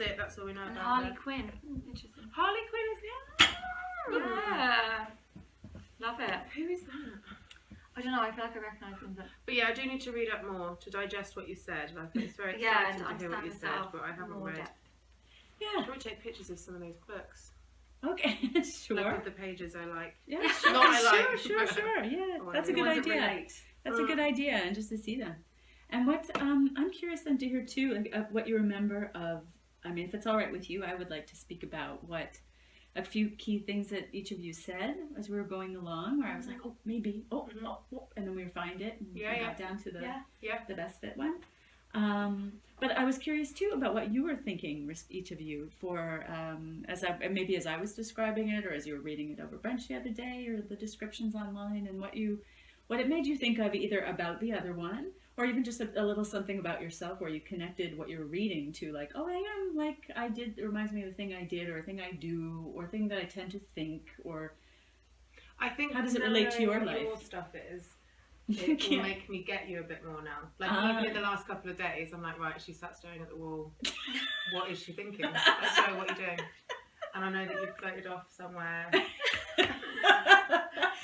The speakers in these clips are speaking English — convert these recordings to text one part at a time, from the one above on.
That's it. That's all we know And about Harley it. Quinn. Interesting. Harley Quinn is Yeah. Love it. Who is that? I don't know, I feel like I recognise them, But yeah, I do need to read up more to digest what you said. I think it's very yeah, exciting and to hear what you understand said, myself but I haven't more read. depth. Yeah. I'll probably take pictures of some of those books. Okay, sure. Like with the pages I like. Yeah, sure, Not I like, sure. Yeah, that's a good idea. That's a good idea, and just to see them. And what I'm curious then to hear too, like, what you remember of. I mean, if it's all right with you, I would like to speak about what a few key things that each of you said as we were going along, where I was like, oh, maybe, oh, and then we would find it and got down to the best fit one. But I was curious too about what you were thinking, each of you, for as I was describing it, or as you were reading it over brunch the other day, or the descriptions online, and what it made you think of, either about the other one, or even just a little something about yourself, where you connected what you were reading to, like, oh, I am like I did. It reminds me of the thing I did, or a thing I do, or a thing that I tend to think, or I think how does it relate to your life? Your stuff is. It will make me get you a bit more now. Like even in the last couple of days, I'm like, right, she sat staring at the wall. What is she thinking? Let's know what you're doing. And I know that you've floated off somewhere.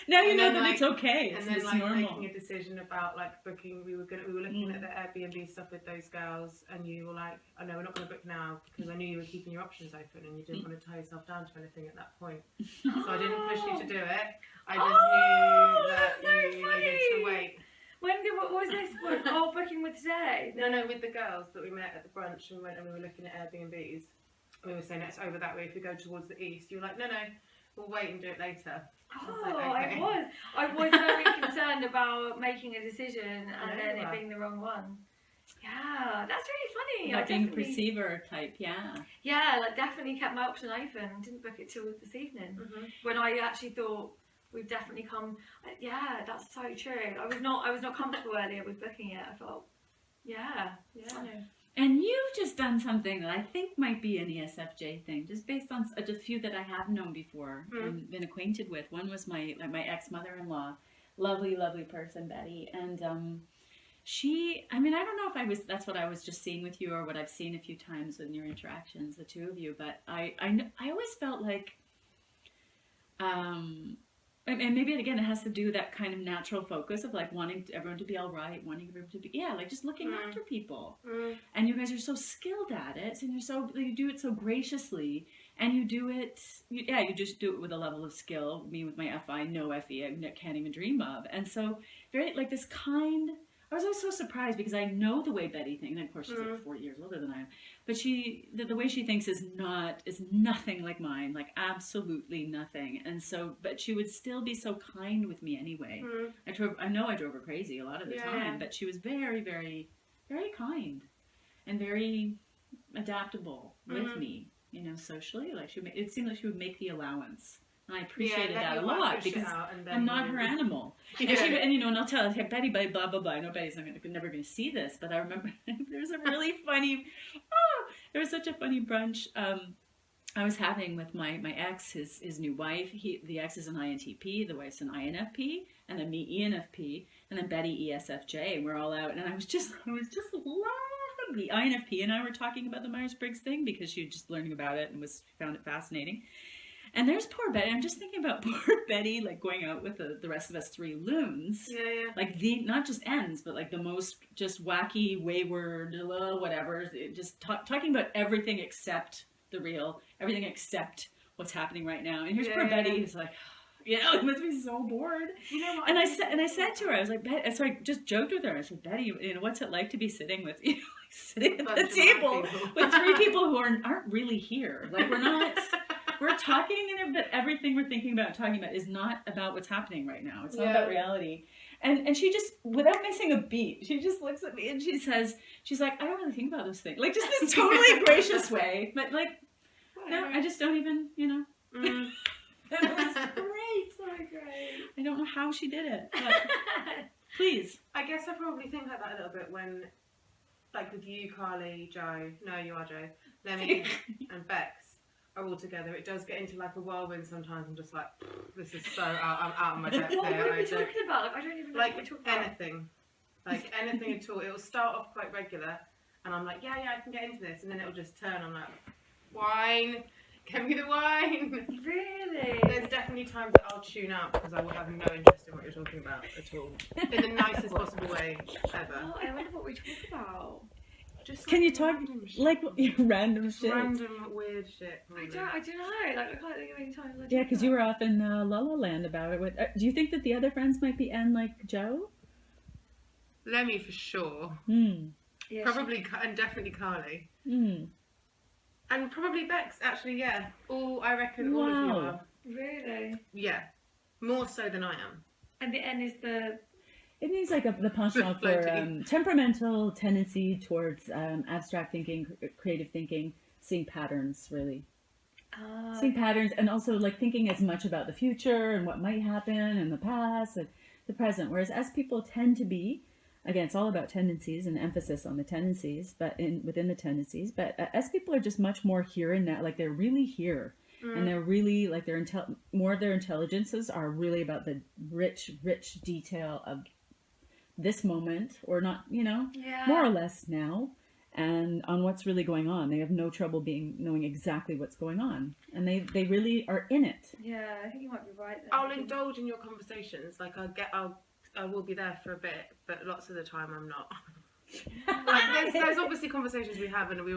Now you know that it's okay. It's normal. Making a decision about like booking. We were looking at the Airbnb stuff with those girls, and you were like, "I know we're not going to book now because I knew you were keeping your options open, and you didn't want to tie yourself down to anything at that point. So I didn't push you to do it. I just knew that you needed to wait." What was this? Booking with today? No, with the girls that we met at the brunch, and we went and we were looking at Airbnbs. We were saying it's over that way. If we go towards the east, you were like, no, we'll wait and do it later. I was very concerned about making a decision and then it being the wrong one. Yeah, that's really funny. Like being perceiver type, yeah. Yeah, like definitely kept my option open. Didn't book it till this evening. When I actually thought we've definitely come. Yeah, that's so true. I was not comfortable earlier with booking it. I thought, yeah. And you've just done something that I think might be an ESFJ thing, just based on a few that I have known before and been acquainted with. One was my ex-mother-in-law, lovely, lovely person, Betty. And I don't know if that's what I was just seeing with you, or what I've seen a few times in your interactions, the two of you. But I always felt like, and maybe again, it has to do with that kind of natural focus of like wanting everyone to be all right, wanting everyone to be, like just looking after people. And you guys are so skilled at it, and you do it so graciously, and you do it, you just do it with a level of skill. Me with my FI, no FE, I can't even dream of. And so very like this kind. I was always so surprised because I know the way Betty thinks, and of course she's like 40 years older than I am, but the way she thinks is nothing like mine, like absolutely nothing. And so, but she would still be so kind with me anyway. I know I drove her crazy a lot of the time, but she was very, very, very kind and very adaptable with me, socially. Like it seemed like she would make the allowance. And I appreciated that a lot because I'm not her animal. And I'll tell her, hey, Betty, blah, blah, blah. I know Betty's never going to see this, but I remember there was a really funny, there was such a funny brunch I was having with my ex, his new wife. The ex is an INTP, the wife's an INFP, and then me ENFP, and then Betty ESFJ, and we're all out. And I was just laughing. The INFP and I were talking about the Myers-Briggs thing because she was just learning about it and found it fascinating. And there's poor Betty. I'm just thinking about poor Betty, like going out with the rest of us three loons. Yeah. Like not just ends, but like the most just wacky, wayward, whatever. Just talking about everything except the real, everything except what's happening right now. And here's poor Betty who's like, it must be so bored. And I said to her, I was like, Betty, so I just joked with her. I said, Betty, what's it like to be sitting with sitting at the table with three people who aren't really here? Like we're talking, but everything we're thinking about, talking about, is not about what's happening right now. It's not about reality. And she just, without missing a beat, she just looks at me and she's like, I don't really think about those things. Like just this totally gracious way, but like, no, I just don't even, That was great. So great. I don't know how she did it, but please. I guess I probably think like that a little bit when, like with you, Carly, Joe, no, you are Joe, Lemmy and Bex are all together. It does get into like a whirlwind sometimes. I'm just like, this is so I'm out of my depth here. What are we talking about? Like, I don't even know what we're talking about. Anything at all. It will start off quite regular, and I'm like, yeah, I can get into this, and then it'll just turn. I'm like, wine, give me the wine. Really? There's definitely times that I'll tune out because I will have no interest in what you're talking about at all, in the nicest possible way ever. Oh, I wonder what we talk about. Just Can you talk like random just shit? Random weird shit. I don't know. Like, I can't think of any times. Yeah, because you were off in La La Land about it. With, do you think that the other friends might be N like Joe? Lemmy for sure. Yeah, Probably and definitely Carly. Mm. And probably Bex. Actually, yeah. I reckon all of you Wow. are. Really? Yeah, more so than I am. And the N is the. It means like the penchant for Floating. temperamental tendency towards abstract thinking, creative thinking, seeing patterns, really. Seeing patterns, and also like thinking as much about the future and what might happen and the past and the present. Whereas S people tend to be, again, it's all about tendencies and emphasis on the tendencies, but within the tendencies. But S people are just much more here and now, like they're really here. And they're really like more of their intelligences are really about the rich detail of this moment, or not, more or less now, and on what's really going on. They have no trouble knowing exactly what's going on, and they really are in it. Yeah, I think you might be right there. I'll indulge in your conversations. Like I will be there for a bit, but lots of the time I'm not. Like there's obviously conversations we have, and we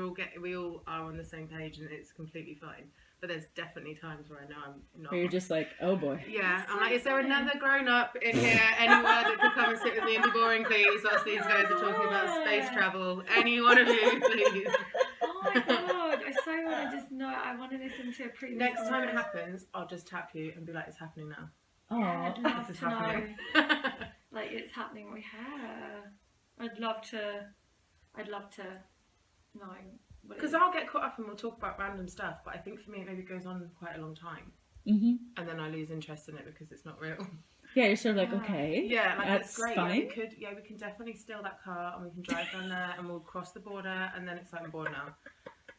all are on the same page, and it's completely fine. But there's definitely times where I know I'm not. Where you're just like, oh boy. Yeah, I'm like, is there another grown-up in here anywhere that could come and sit with me and be boring, please? Whilst these guys are talking about space travel. Any one of you, please. Oh my god, I so want to just know. I want to listen to a previous. Next time it happens, I'll just tap you and be like, it's happening now. Oh, Yeah, I'd love This is to know. happening. Like, it's happening. I'd love to know. Because I'll get caught up and we'll talk about random stuff, but I think for me it maybe goes on quite a long time. Mm-hmm. And then I lose interest in it because it's not real. Yeah, you're sort of like, okay, Yeah, like that's it's great. fine. Yeah, we can definitely steal that car and we can drive down there and we'll cross the border, and then it's like, I'm bored now.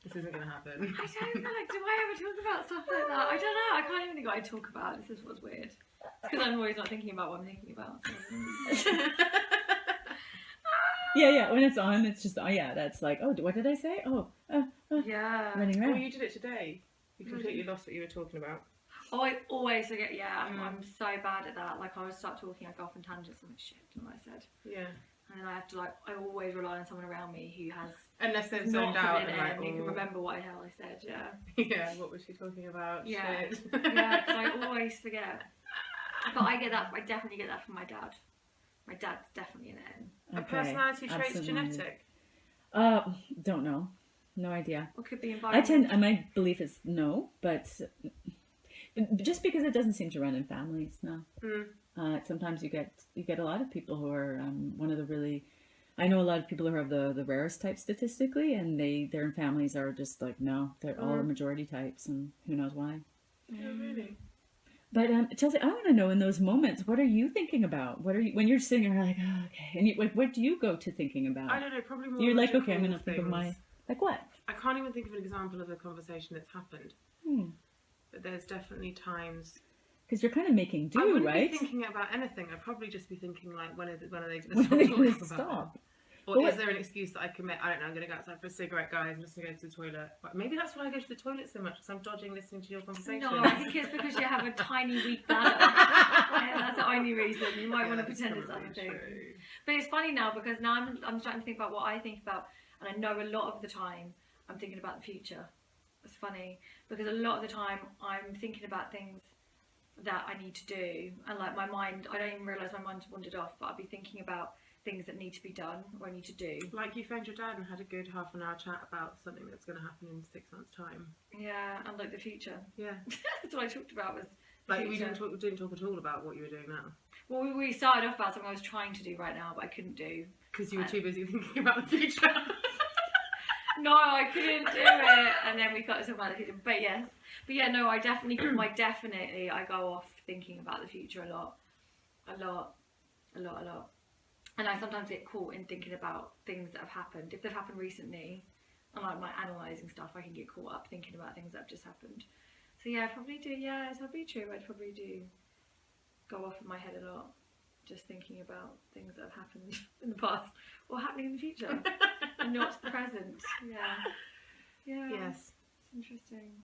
This isn't going to happen. I don't feel like, do I ever talk about stuff like that? I don't know. I can't even think what I talk about. This is what's weird. Because I'm always not thinking about what I'm thinking about. So. Yeah, when it's on, it's just, that's like, oh, what did I say? Yeah. Running Oh, around. you did it today. You completely lost what you were talking about. Oh, I always forget. Yeah, I'm so bad at that. Like, I would start talking, I go off on tangents. I'm like, shit, I don't know what I said. Yeah. And then I have to, like, I always rely on someone around me who has Unless they've not zoned out put it and in like, and you can oh. remember what the hell I said. Yeah. Yeah, what was she talking about? Yeah. Shit. Yeah, because I always forget. But I definitely get that from my dad. My dad's definitely an N. A personality trait's absolutely. genetic. Don't know. No idea. Or could be environmental. My belief is no, but just because it doesn't seem to run in families, no. Sometimes you get a lot of people who are one of the really. I know a lot of people who have the rarest type statistically, and their families are just like no, they're all majority types, and who knows why. Oh, really? But Chelsea, I want to know in those moments, what are you thinking about? What are you when you're sitting there like, oh, okay, and what do you go to thinking about? I don't know, probably more. You're like, okay, logical I'm gonna think of things. like what? I can't even think of an example of a conversation that's happened. But there's definitely times. Because you're kind of making do, I wouldn't right? be thinking about anything. I'd probably just be thinking like, when are they going to When stop are they talking gonna about stop? it? Or is there an excuse that I commit? I don't know. I'm going to go outside for a cigarette, guys. I'm just going to go to the toilet. But maybe that's why I go to the toilet so much, because I'm dodging listening to your conversation. No, I think it's because you have a tiny weak bladder. Yeah, that's the only reason. You might want to pretend it's other things. But it's funny now because now I'm starting to think about what I think about, and I know a lot of the time I'm thinking about the future. It's funny because a lot of the time I'm thinking about things that I need to do, and like my mind, I don't even realise my mind's wandered off, but I'll be thinking about things that need to be done or I need to do. Like you phoned your dad and had a good half an hour chat about something that's going to happen in 6 months' time. Yeah, and like the future. Yeah. That's what I talked about was Like we future. didn't talk at all about what you were doing now. Well, we started off about something I was trying to do right now, but I couldn't do. Because you were too busy thinking about the future. No, I couldn't do it, and then we got to talk about the future. But yes, no, I definitely, I go off thinking about the future a lot. And I sometimes get caught in thinking about things that have happened. If they've happened recently, and like my analysing stuff, I can get caught up thinking about things that have just happened. So yeah, I probably do. Yeah, it's probably true. I'd probably do go off in my head a lot, just thinking about things that have happened in the past or happening in the future. and not the present. Yeah. Yeah. Yes. It's interesting.